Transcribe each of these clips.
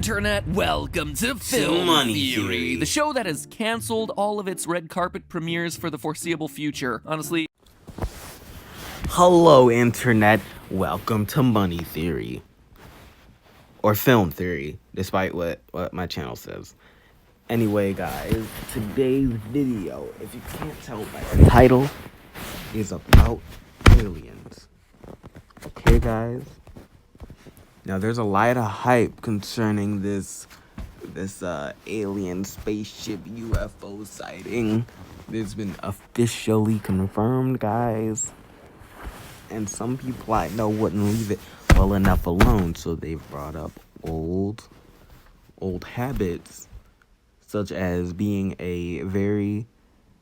Internet, welcome to Film Money Theory, Theory. the show that has canceled all of its red carpet premieres for the foreseeable future. Honestly, Hello, Internet. Welcome to Money Theory. Or Film Theory, despite what my channel says. Anyway, guys, today's video, if you can't tell by the title, is about aliens. Okay, guys? Now, there's a lot of hype concerning this alien spaceship UFO sighting. It's been officially confirmed, guys. And some people I know wouldn't leave it well enough alone, so they've brought up old habits, such as being a very,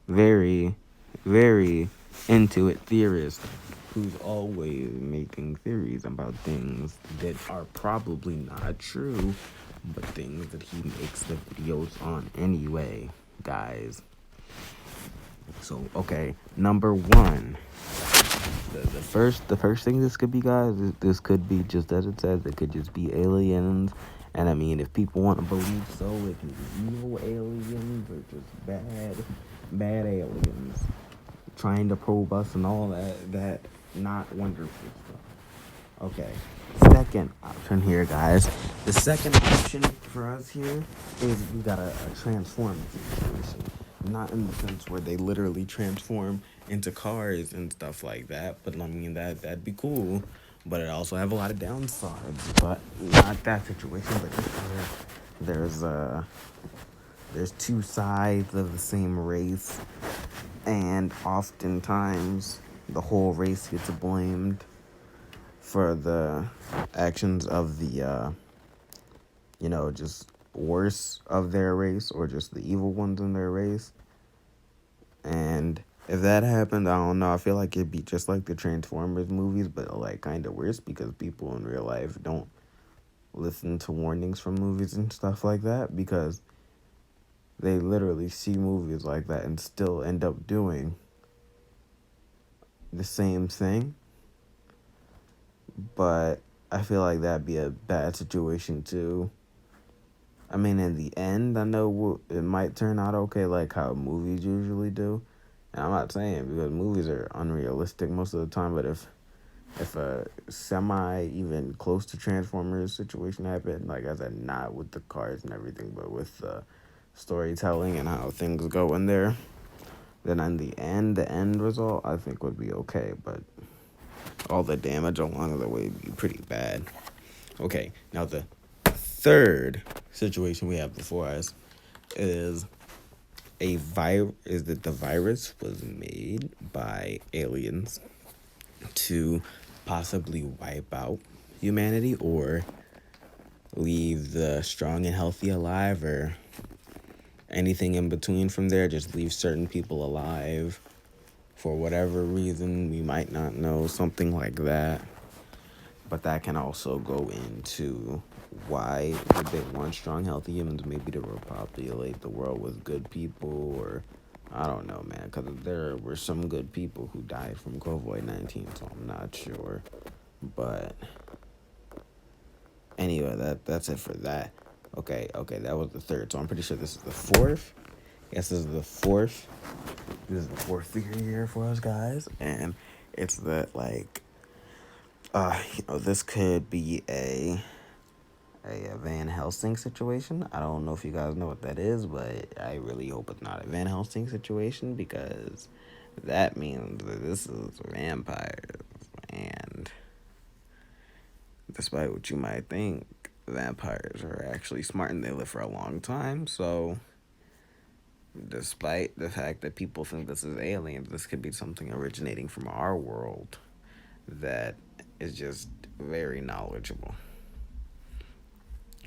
very, very into it theorist who's always making theories about things that are probably not true, but things that he makes the videos on anyway, guys. So, okay, number one. The first thing this could be, guys, this could be just as it says. It could just be aliens. And I mean, if people want to believe so, it can be evil aliens or just bad aliens trying to probe us and all that not wonderful stuff. Okay, second option here, guys. The second option for us here is we got a transforming situation. Not in the sense where they literally transform into cars and stuff like that, but I mean that'd be cool. But it also have a lot of downsides. But not that situation. But there's two sides of the same race, and oftentimes the whole race gets blamed for the actions of the just worse of their race, or just the evil ones in their race. And if that happened, I don't know, I feel like it'd be just like the Transformers movies, but like kind of worse, because people in real life don't listen to warnings from movies and stuff like that, because they literally see movies like that and still end up doing the same thing. But I feel like that'd be a bad situation too. I mean, in the end, I know it might turn out okay, like how movies usually do. And I'm not saying, because movies are unrealistic most of the time, but if a semi even close to Transformers situation happened, like I said, not with the cars and everything, but with the storytelling and how things go in there, then in the end result, I think would be okay. But all the damage along the way would be pretty bad. Okay, now the third situation we have before us is that the virus was made by aliens to possibly wipe out humanity, or leave the strong and healthy alive, or anything in between from there. Just leave certain people alive for whatever reason we might not know, something like that. But that can also go into why would they want strong, healthy humans? Maybe to repopulate the world with good people, or I don't know, man. Because there were some good people who died from COVID-19, so I'm not sure. But anyway, that's it for that. Okay, that was the third. So I'm pretty sure this is the fourth. Yes, this is the fourth. This is the fourth theory here for us, guys, and it's that this could be a Van Helsing situation. I don't know if you guys know what that is, but I really hope it's not a Van Helsing situation, because that means that this is vampires. And despite what you might think, vampires are actually smart and they live for a long time. So despite the fact that people think this is aliens, this could be something originating from our world that is just very knowledgeable.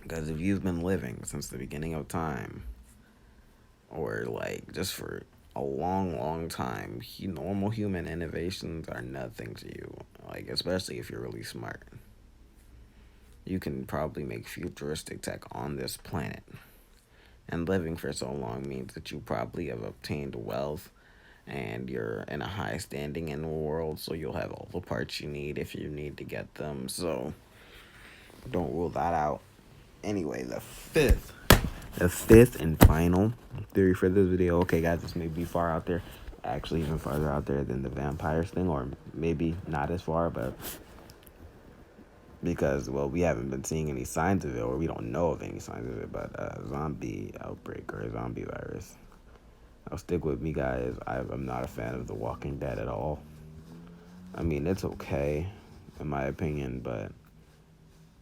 Because if you've been living since the beginning of time, or like just for a long time, normal human innovations are nothing to you. Like, especially if you're really smart, you can probably make futuristic tech on this planet. And living for so long means that you probably have obtained wealth, and you're in a high standing in the world, so you'll have all the parts you need if you need to get them. So don't rule that out. Anyway, the fifth and final theory for this video. Okay, guys, this may be far out there. Actually, even farther out there than the vampires thing, or maybe not as far, but because, well, we haven't been seeing any signs of it, or we don't know of any signs of it, but zombie outbreak or zombie virus. Now, stick with me, guys. I'm not a fan of The Walking Dead at all. I mean, it's okay, in my opinion, but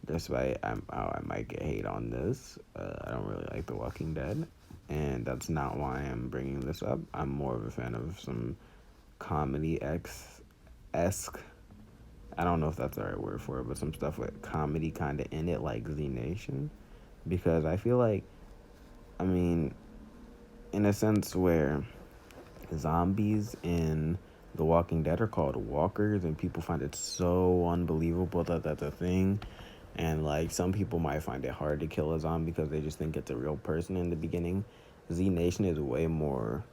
despite I might get hate on this, I don't really like The Walking Dead, and that's not why I'm bringing this up. I'm more of a fan of some comedy-esque. I don't know if that's the right word for it, but some stuff with comedy kind of in it, like Z Nation, because I feel like, I mean, in a sense where zombies in The Walking Dead are called walkers, and people find it so unbelievable that that's a thing. And, like, some people might find it hard to kill a zombie because they just think it's a real person in the beginning. Z Nation is way more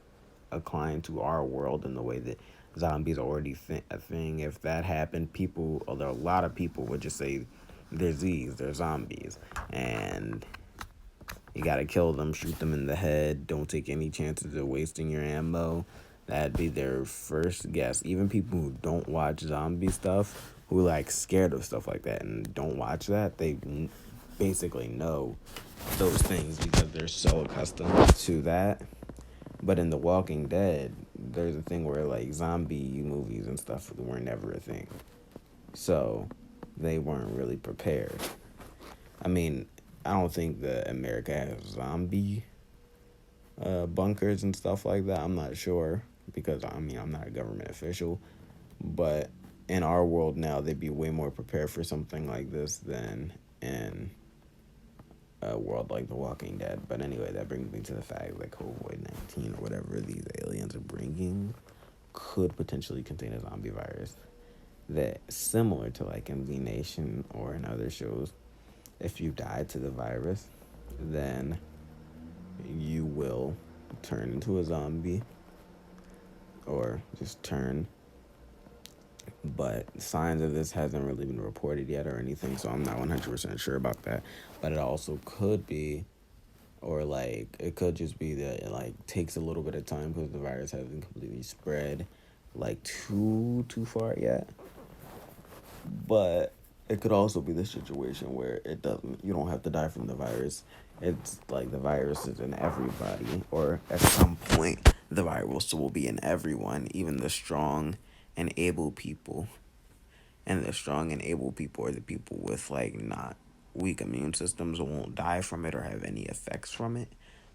inclined to our world in the way that zombies are already a thing. If that happened, a lot of people would just say they're Z's, they're zombies. And you gotta kill them, shoot them in the head, don't take any chances of wasting your ammo. That'd be their first guess. Even people who don't watch zombie stuff, who like scared of stuff like that and don't watch that, they basically know those things because they're so accustomed to that. But in The Walking Dead, there's a thing where like zombie movies and stuff were never a thing. So they weren't really prepared. I mean, I don't think that America has zombie bunkers and stuff like that. I'm not sure because, I mean, I'm not a government official. But in our world now, they'd be way more prepared for something like this than in a world like The Walking Dead. But anyway, that brings me to the fact that COVID-19 or whatever these aliens are bringing could potentially contain a zombie virus that, similar to like in Z Nation or in other shows, if you die to the virus, then you will turn into a zombie or just turn. But signs of this hasn't really been reported yet or anything, so I'm not 100% sure about that. But it also could be, or like it could just be that it like takes a little bit of time because the virus hasn't completely spread like too far yet. But it could also be the situation where you don't have to die from the virus. It's like the virus is in everybody, or at some point the virus will be in everyone, even the strong and able people. And the strong and able people are the people with like not weak immune systems who won't die from it or have any effects from it.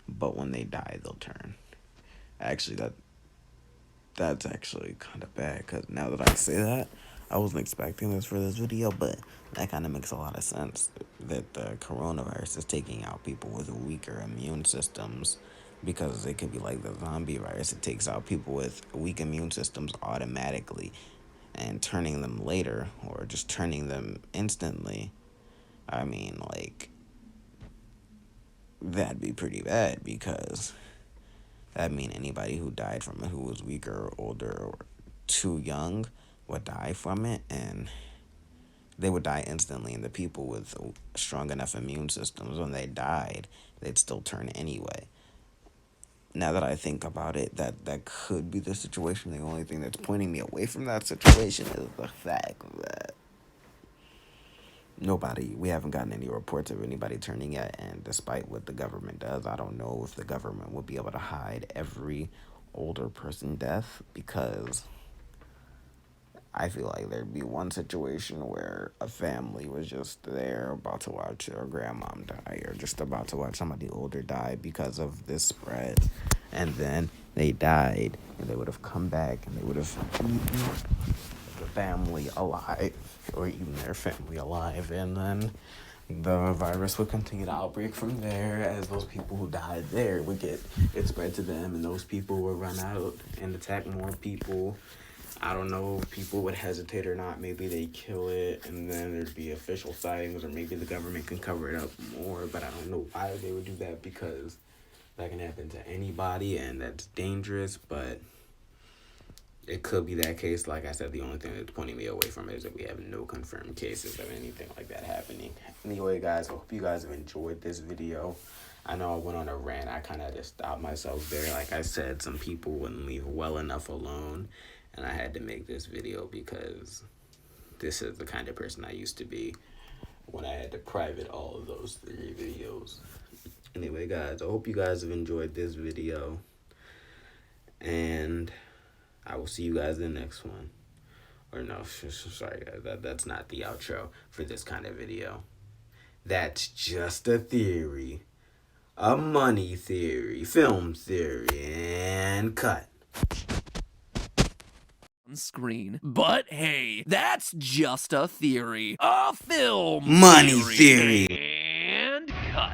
But when they die, they'll turn. Actually, that's actually kind of bad, because now that I say that, I wasn't expecting this for this video, but that kind of makes a lot of sense that the coronavirus is taking out people with weaker immune systems, because it could be like the zombie virus. It takes out people with weak immune systems automatically and turning them later or just turning them instantly. I mean, like, that'd be pretty bad, because that mean anybody who died from it who was weaker or older or too young would die from it, and they would die instantly. And the people with strong enough immune systems, when they died, they'd still turn anyway. Now that I think about it, that could be the situation. The only thing that's pointing me away from that situation is the fact that we haven't gotten any reports of anybody turning yet, and despite what the government does, I don't know if the government would be able to hide every older person death, because I feel like there'd be one situation where a family was just there about to watch their grandmom die, or just about to watch somebody older die because of this spread, and then they died, and they would have come back, and they would have eaten the family alive, or eaten their family alive, and then the virus would continue to outbreak from there, as those people who died there would get it spread to them, and those people would run out and attack more people. I don't know if people would hesitate or not. Maybe they kill it, and then there'd be official sightings, or maybe the government can cover it up more, but I don't know why they would do that, because that can happen to anybody, and that's dangerous. But it could be that case. Like I said, the only thing that's pointing me away from it is that we have no confirmed cases of anything like that happening. Anyway, guys, I hope you guys have enjoyed this video. I know I went on a rant. I kind of just stopped myself there. Like I said, some people wouldn't leave well enough alone. And I had to make this video because this is the kind of person I used to be when I had to private all of those 3 videos. Anyway, guys, I hope you guys have enjoyed this video. And I will see you guys in the next one. Or no, sorry guys, that's not the outro for this kind of video. That's just a theory. A money theory, film theory, and cut. On screen. But hey, that's just a theory. A film Money theory. And cut.